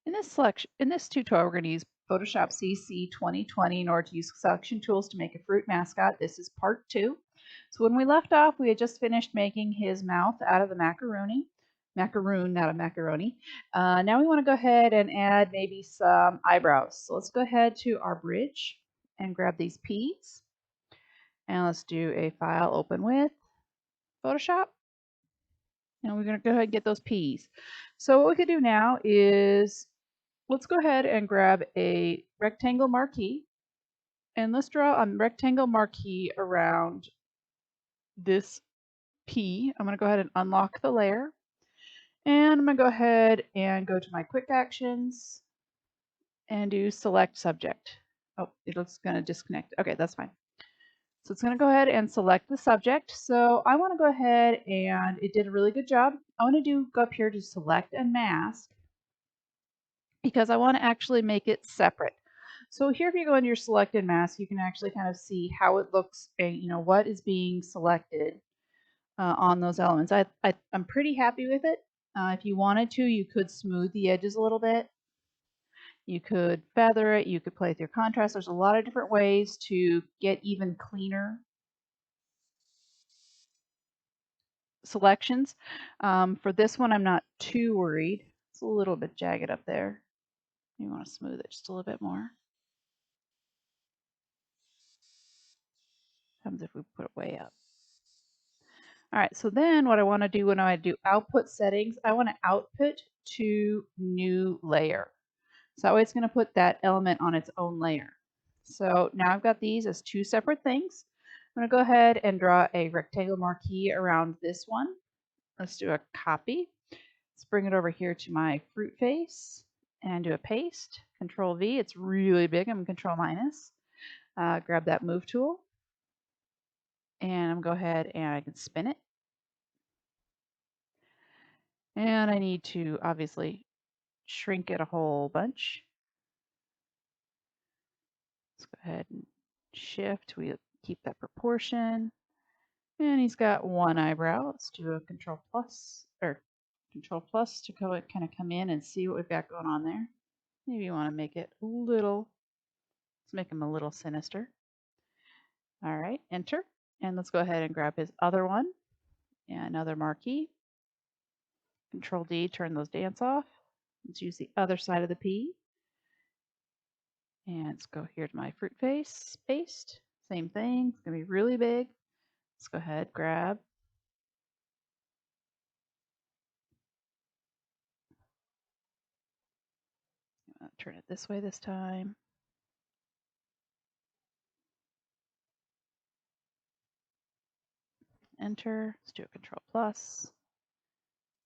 In this tutorial, we're going to use Photoshop CC 2020 in order to use selection tools to make a fruit mascot. This is part 2. So when we left off, we had just finished making his mouth out of the macaroon, not a macaroni. Now we want to go ahead and add maybe some eyebrows. So let's go ahead to our bridge and grab these peas. And let's do a file open with Photoshop. And we're going to go ahead and get those peas. So what we could do now is let's go ahead and grab a rectangle marquee, and let's draw a rectangle marquee around this P. I'm going to go ahead and unlock the layer, and I'm going to go ahead and go to my quick actions and do select subject. Oh, it looks going to disconnect. Okay, that's fine. So it's going to go ahead and select the subject. So I want to go ahead, and it did a really good job. I want to go up here to select and mask, because I want to actually make it separate. So here, if you go into your selected mask, you can actually kind of see how it looks, and what is being selected on those elements. I'm pretty happy with it. If you wanted to, you could smooth the edges a little bit. You could feather it. You could play with your contrast. There's a lot of different ways to get even cleaner selections. For this one, I'm not too worried. It's a little bit jagged up there. You want to smooth it just a little bit more. Comes if we put it way up. All right, so then what I want to do when I do output settings, I want to output to new layer. So that way it's going to put that element on its own layer. So now I've got these as two separate things. I'm going to go ahead and draw a rectangle marquee around this one. Let's do a copy. Let's bring it over here to my fruit face and do a paste. Control V. It's really big. I'm Control minus. Grab that move tool. And I'm going to go ahead and I can spin it. And I need to obviously shrink it a whole bunch. Let's go ahead and shift. We keep that proportion. And he's got one eyebrow. Let's do a Control plus to kind of come in and see what we've got going on there. Maybe you want to make it a little, let's make him a little sinister. All right, enter. And let's go ahead and grab his other one and another marquee. Control D, turn those dance off. Let's use the other side of the P. And let's go here to my fruit face, paste. Same thing, it's gonna be really big. Let's go ahead, grab. Turn it this way this time. Enter, let's do a Control plus.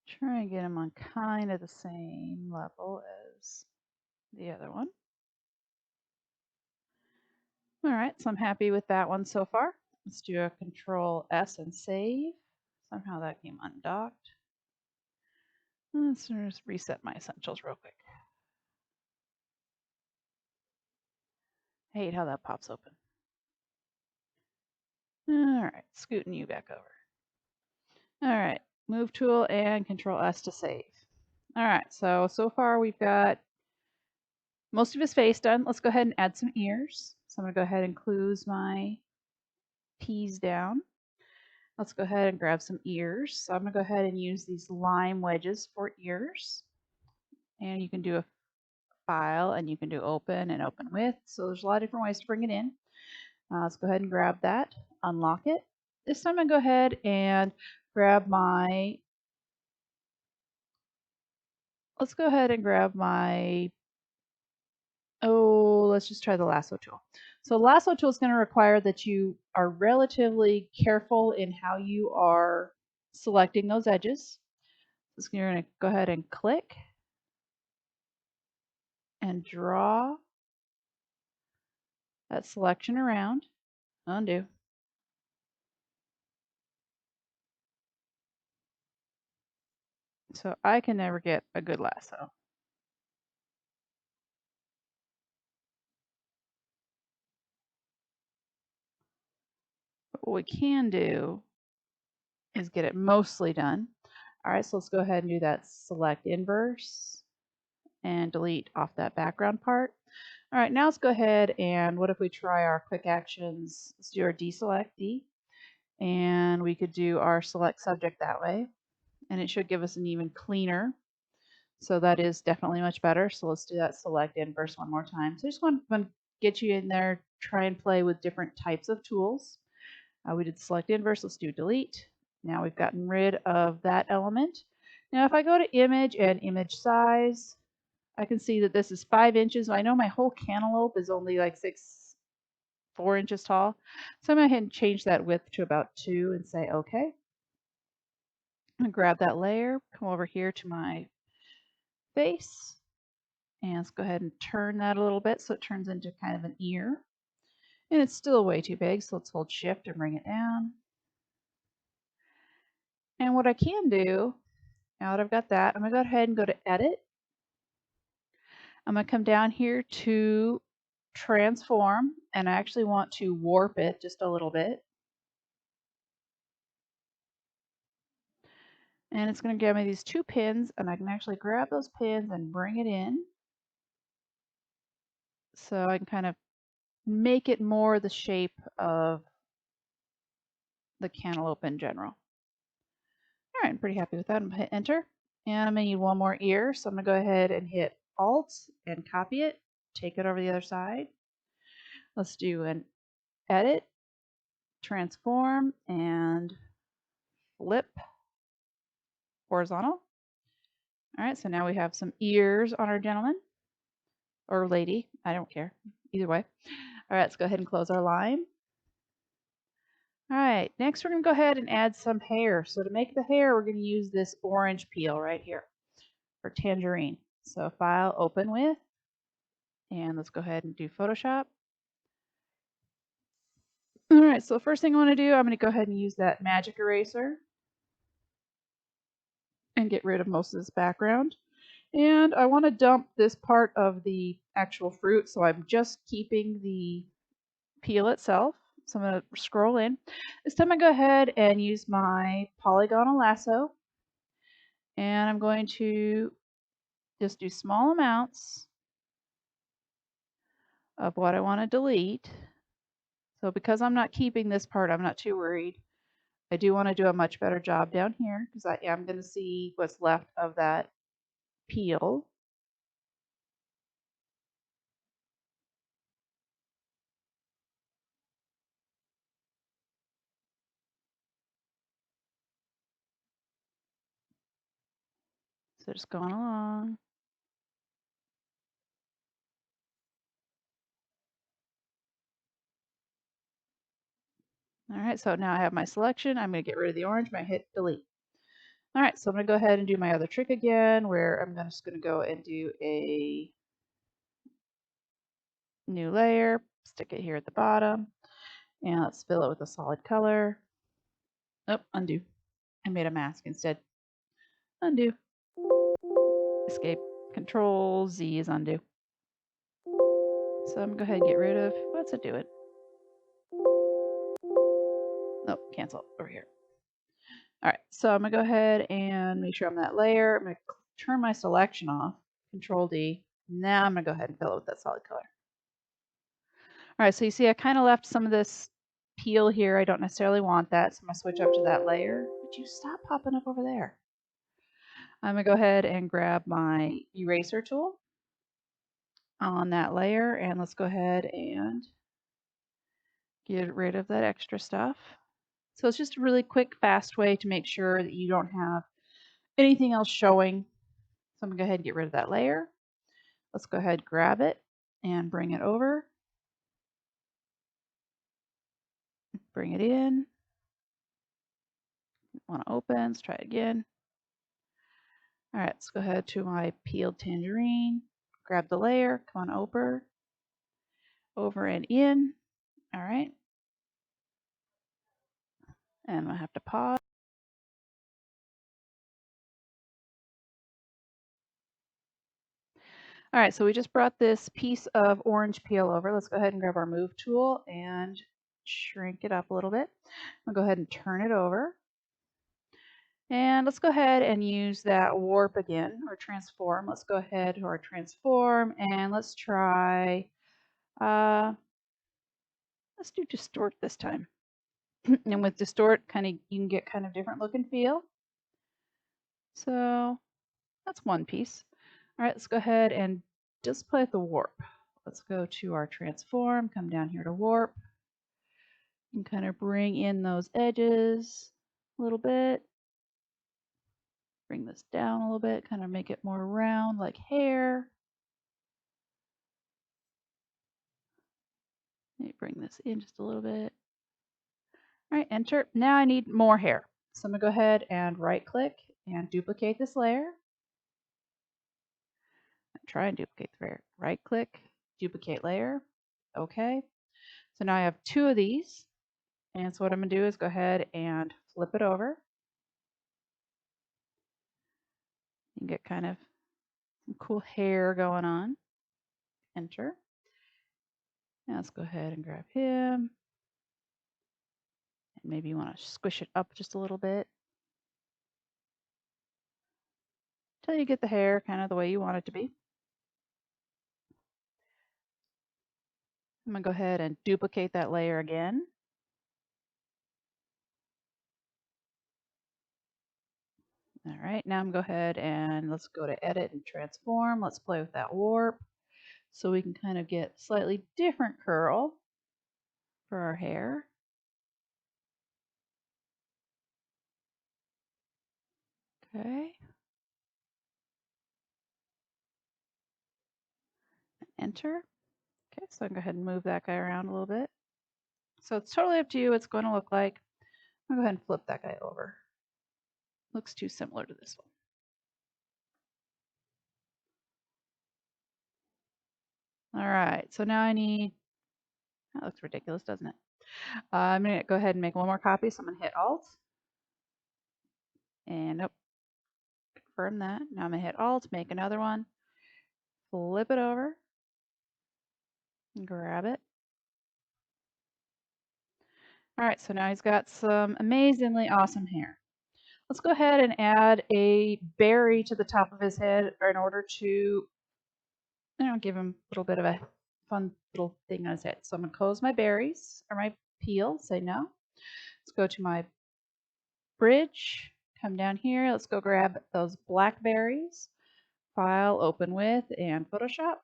Try and get them on kind of the same level as the other one. All right, so I'm happy with that one so far. Let's do a Control S and save. Somehow that came undocked. Let's just reset my essentials real quick. I hate how that pops open. All right, scooting you back over. All right, move tool and Control S to save. All right, so far we've got most of his face done. Let's go ahead and add some ears. So I'm gonna go ahead and close my P's down. Let's go ahead and grab some ears. So I'm gonna go ahead and use these lime wedges for ears. And you can do a file and you can do open and open with. So there's a lot of different ways to bring it in. Let's go ahead and grab that, unlock it. This time I'm gonna go ahead and grab my, let's just try the lasso tool. So lasso tool is going to require that you are relatively careful in how you are selecting those edges. So you're going to go ahead and click and draw that selection around. Undo. So I can never get a good lasso. But what we can do is get it mostly done. All right, so let's go ahead and do that select inverse and delete off that background part. All right, now let's go ahead and what if we try our quick actions? Let's do our deselect D, and we could do our select subject that way, and it should give us an even cleaner. So that is definitely much better. So let's do that select inverse one more time. So I just want to get you in there, try and play with different types of tools. We did select inverse, let's do delete. Now we've gotten rid of that element. Now if I go to image and image size, I can see that this is 5 inches. I know my whole cantaloupe is only like 4 inches tall. So I'm going to go ahead and change that width to about 2 and say okay. I'm going to grab that layer, come over here to my face, and let's go ahead and turn that a little bit so it turns into kind of an ear. And it's still way too big, so let's hold shift and bring it down. And what I can do, now that I've got that, I'm going to go ahead and go to edit. I'm going to come down here to transform, and I actually want to warp it just a little bit. And it's going to give me these 2 pins, and I can actually grab those pins and bring it in. So I can kind of make it more the shape of the cantaloupe in general. All right, I'm pretty happy with that. I'm going to hit enter. And I'm going to need one more ear, so I'm going to go ahead and hit Alt and copy it, take it over the other side. Let's do an edit, transform, and flip horizontal. All right, so now we have some ears on our gentleman or lady. I don't care. Either way. All right, let's go ahead and close our line. All right, next we're going to go ahead and add some hair. So to make the hair, we're going to use this orange peel right here for tangerine. So file, open with, and let's go ahead and do Photoshop. All right, so the first thing I want to do, I'm going to go ahead and use that magic eraser and get rid of most of this background. And I want to dump this part of the actual fruit, so I'm just keeping the peel itself. So I'm going to scroll in. This time I go ahead and use my polygonal lasso, and I'm going to just do small amounts of what I want to delete. So because I'm not keeping this part, I'm not too worried. I do want to do a much better job down here because I am going to see what's left of that peel. So just going along. All right, so now I have my selection. I'm going to get rid of the orange. I'm going to hit delete. All right, so I'm going to go ahead and do my other trick again where I'm just going to go and do a new layer, stick it here at the bottom, and let's fill it with a solid color. Oh, undo. I made a mask instead. Undo. Escape. Control Z is undo. So I'm going to go ahead and get rid of, what's it doing? Nope, cancel over here. All right, so I'm going to go ahead and make sure I'm that layer. I'm going to turn my selection off, Control D. Now I'm going to go ahead and fill it with that solid color. All right, so you see I kind of left some of this peel here. I don't necessarily want that, so I'm going to switch up to that layer. Would you stop popping up over there? I'm going to go ahead and grab my eraser tool on that layer, and let's go ahead and get rid of that extra stuff. So it's just a really quick, fast way to make sure that you don't have anything else showing. So I'm going to go ahead and get rid of that layer. Let's go ahead, grab it, and bring it over. Bring it in. Want to open, let's try it again. All right, let's go ahead to my peeled tangerine. Grab the layer, come on over and in. All right. And I'm going to have to pause. All right, so we just brought this piece of orange peel over. Let's go ahead and grab our move tool and shrink it up a little bit. I'll go ahead and turn it over. And let's go ahead and use that warp again, or transform. Let's go ahead to our transform and let's try, let's do distort this time. And with distort, you can get kind of different look and feel. So that's one piece. All right, let's go ahead and just play with the warp. Let's go to our transform, come down here to warp, and kind of bring in those edges a little bit. Bring this down a little bit, kind of make it more round like hair. Let me bring this in just a little bit. All right, enter. Now I need more hair. So I'm gonna go ahead and right click and duplicate this layer. Try and duplicate the layer. Right click, duplicate layer. Okay. So now I have two of these. And so what I'm gonna do is go ahead and flip it over. You can get kind of some cool hair going on. Enter. Now let's go ahead and grab him. And maybe you want to squish it up just a little bit until you get the hair kind of the way you want it to be. I'm gonna go ahead and duplicate that layer again. All right, now I'm gonna go ahead and let's go to edit and transform. Let's play with that warp so we can kind of get slightly different curl for our hair. Okay. Enter. Okay, so I can go ahead and move that guy around a little bit. So it's totally up to you what it's going to look like. I'll go ahead and flip that guy over. Looks too similar to this one. All right, so now I need, that looks ridiculous, doesn't it? I'm going to go ahead and make one more copy. So I'm going to hit Alt. And nope, confirm that. Now I'm going to hit Alt, make another one, flip it over, and grab it. All right, so now he's got some amazingly awesome hair. Let's go ahead and add a berry to the top of his head in order to, give him a little bit of a fun little thing on his head. So I'm going to close my berries, or my peel, say no. Let's go to my bridge, come down here. Let's go grab those blackberries, file, open with, and Photoshop.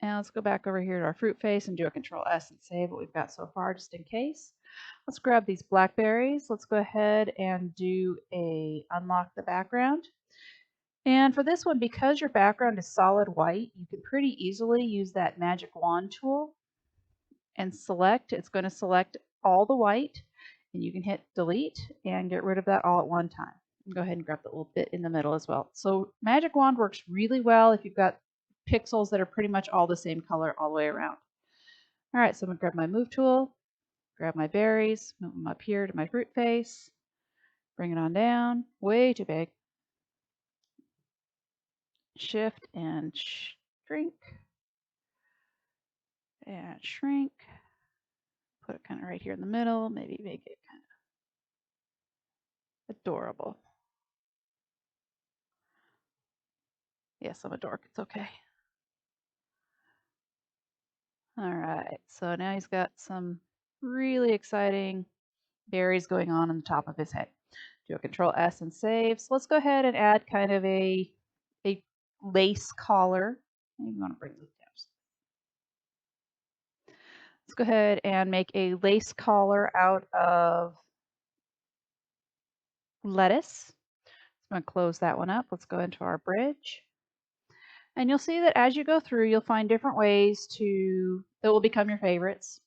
And let's go back over here to our fruit face and do a Control S and save what we've got so far just in case. Let's grab these blackberries. Let's go ahead and do a unlock the background. And for this one, because your background is solid white, you can pretty easily use that magic wand tool and select. It's going to select all the white, and you can hit delete and get rid of that all at one time. Go ahead and grab the little bit in the middle as well. So magic wand works really well if you've got pixels that are pretty much all the same color all the way around. All right, so I'm gonna grab my move tool, grab my berries, move them up here to my fruit face, bring it on down, way too big. Shift and shrink, and shrink. Put it kind of right here in the middle, maybe make it kind of adorable. Yes, I'm a dork, it's okay. All right, so now he's got some really exciting berries going on the top of his head. Do a Control S and save. So let's go ahead and add kind of a lace collar. Maybe you want to bring this down. Let's go ahead and make a lace collar out of lettuce. I'm going to close that one up. Let's go into our bridge. And you'll see that as you go through, you'll find different ways that will become your favorites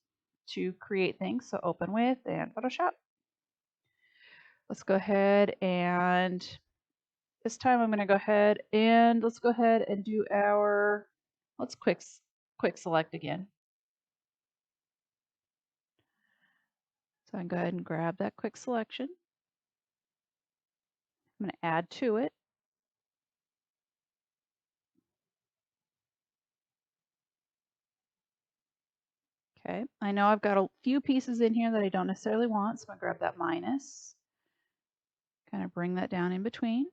to create things. So open with and Photoshop. Let's go ahead and this time I'm going to go ahead and let's go ahead and do our, let's quick select again. So I can go ahead and grab that quick selection. I'm going to add to it. Okay, I know I've got a few pieces in here that I don't necessarily want, so I'm going to grab that minus. Kind of bring that down in between.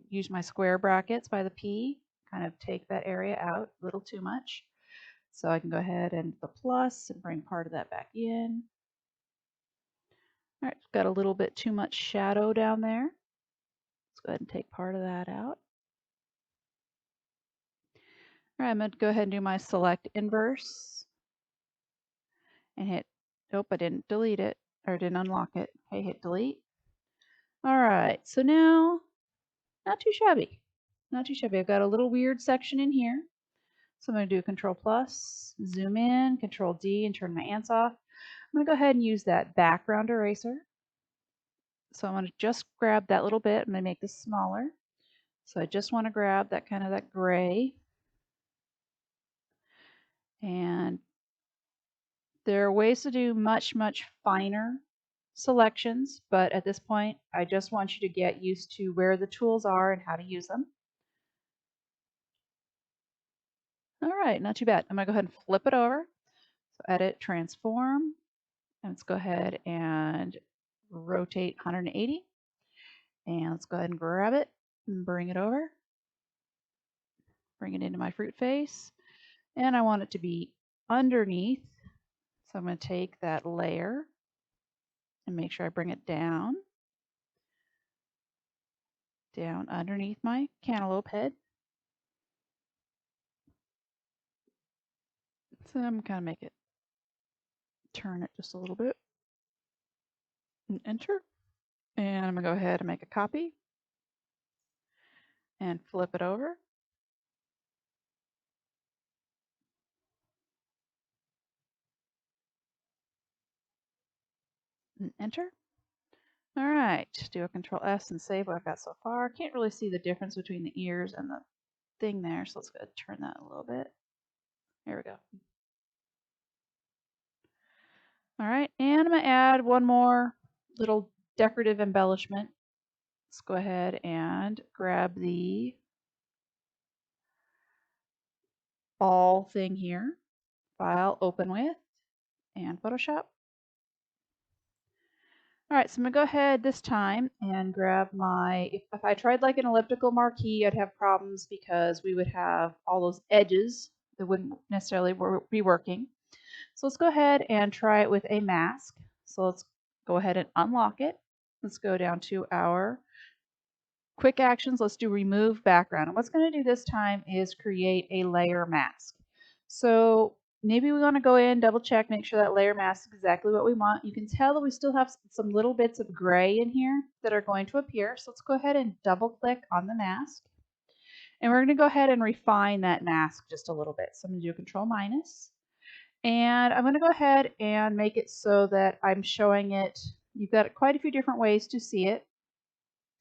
Use my square brackets by the P, kind of take that area out a little too much. So I can go ahead and the plus and bring part of that back in. All right, got a little bit too much shadow down there. Let's go ahead and take part of that out. All right, I'm going to go ahead and do my select inverse and hit, nope, I didn't delete it or didn't unlock it. Okay, hit delete. All right, so now, not too shabby. Not too shabby. I've got a little weird section in here. So I'm going to do Control plus, zoom in, Control D, and turn my ants off. I'm going to go ahead and use that background eraser. So I'm going to just grab that little bit. I'm going to make this smaller. So I just want to grab that kind of that gray. And there are ways to do much, much finer selections, but at this point, I just want you to get used to where the tools are and how to use them. All right, not too bad. I'm going to go ahead and flip it over. So edit, transform, and let's go ahead and rotate 180. And let's go ahead and grab it and bring it over. Bring it into my fruit face. And I want it to be underneath. So I'm going to take that layer and make sure I bring it down underneath my cantaloupe head. So I'm going to kind of make it, turn it just a little bit and enter. And I'm going to go ahead and make a copy and flip it over. And enter. All right, do a Control S and save what I've got so far. Can't really see the difference between the ears and the thing there, so let's go ahead and turn that a little bit. There we go. All right, and I'm going to add one more little decorative embellishment. Let's go ahead and grab the ball thing here, File, Open With, and Photoshop. All right, so I'm going to go ahead this time and grab my, if I tried like an elliptical marquee, I'd have problems because we would have all those edges that wouldn't necessarily be working. So let's go ahead and try it with a mask. So let's go ahead and unlock it. Let's go down to our quick actions. Let's do remove background. And what's going to do this time is create a layer mask. So maybe we want to go in, double check, make sure that layer mask is exactly what we want. You can tell that we still have some little bits of gray in here that are going to appear. So let's go ahead and double click on the mask. And we're going to go ahead and refine that mask just a little bit. So I'm going to do Control minus. And I'm going to go ahead and make it so that I'm showing it. You've got quite a few different ways to see it.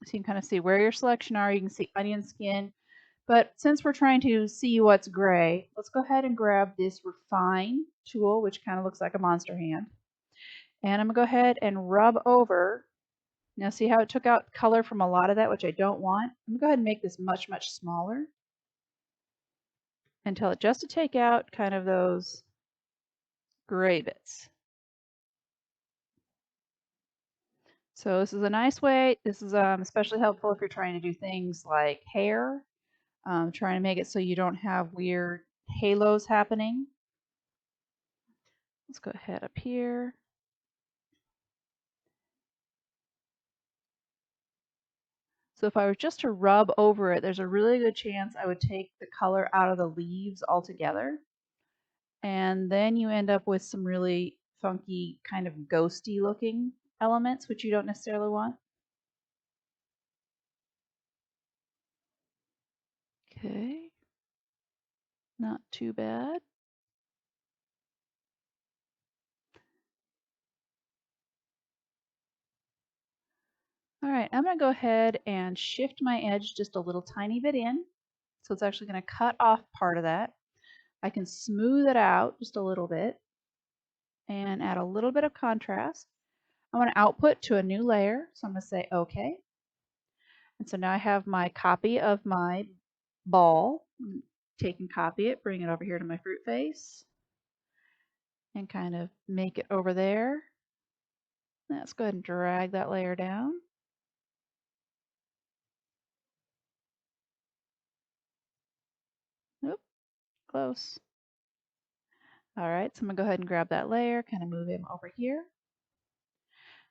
So you can kind of see where your selection are. You can see onion skin. But since we're trying to see what's gray, let's go ahead and grab this refine tool, which kind of looks like a monster hand. And I'm going to go ahead and rub over. Now see how it took out color from a lot of that, which I don't want? I'm going to go ahead and make this much, much smaller until it just to take out kind of those gray bits. So this is a nice way. This is especially helpful if you're trying to do things like hair, trying to make it so you don't have weird halos happening. Let's go ahead up here. So if I was just to rub over it, there's a really good chance I would take the color out of the leaves altogether. And then you end up with some really funky kind of ghosty looking elements, which you don't necessarily want. Okay, not too bad. All right, I'm going to go ahead and shift my edge just a little tiny bit in. So it's actually going to cut off part of that. I can smooth it out just a little bit and add a little bit of contrast. I want to output to a new layer, so I'm going to say OK. And so now I have my copy of my ball. Take and copy it, bring it over here to my fruit face, and kind of make it over there. Let's go ahead and drag that layer down. Close. All right, so I'm gonna go ahead and grab that layer, kind of move him over here.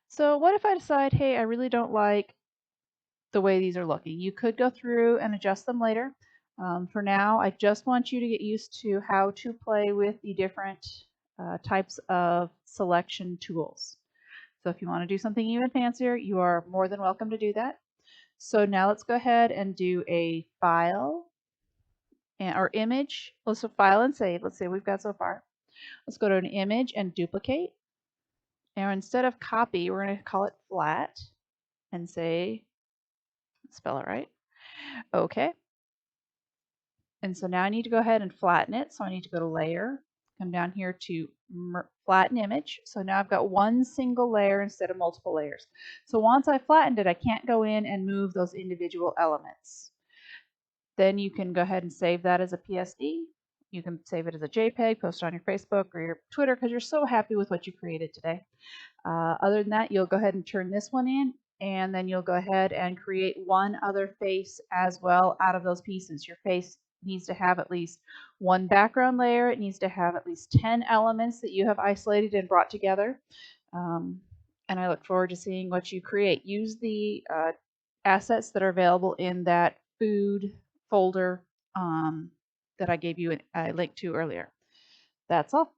So what if I decide, hey, I really don't like the way these are looking? You could go through and adjust them later. For now, I just want you to get used to how to play with the different types of selection tools. So if you want to do something even fancier, you are more than welcome to do that. So now let's go ahead and do a file or image. Let's do file and save. Let's see what we've got so far. Let's go to an image and duplicate. And instead of copy, we're going to call it flat and say, spell it right. Okay. And so now I need to go ahead and flatten it. So I need to go to layer, come down here to flatten image. So now I've got one single layer instead of multiple layers. So once I flattened it, I can't go in and move those individual elements. Then you can go ahead and save that as a PSD. You can save it as a JPEG, post it on your Facebook or your Twitter because you're so happy with what you created today. Other than that, you'll go ahead and turn this one in, and then you'll go ahead and create one other face as well out of those pieces. Your face needs to have at least one background layer. It needs to have at least 10 elements that you have isolated and brought together. And I look forward to seeing what you create. Use the assets that are available in that food folder that I gave you a link to earlier. That's all.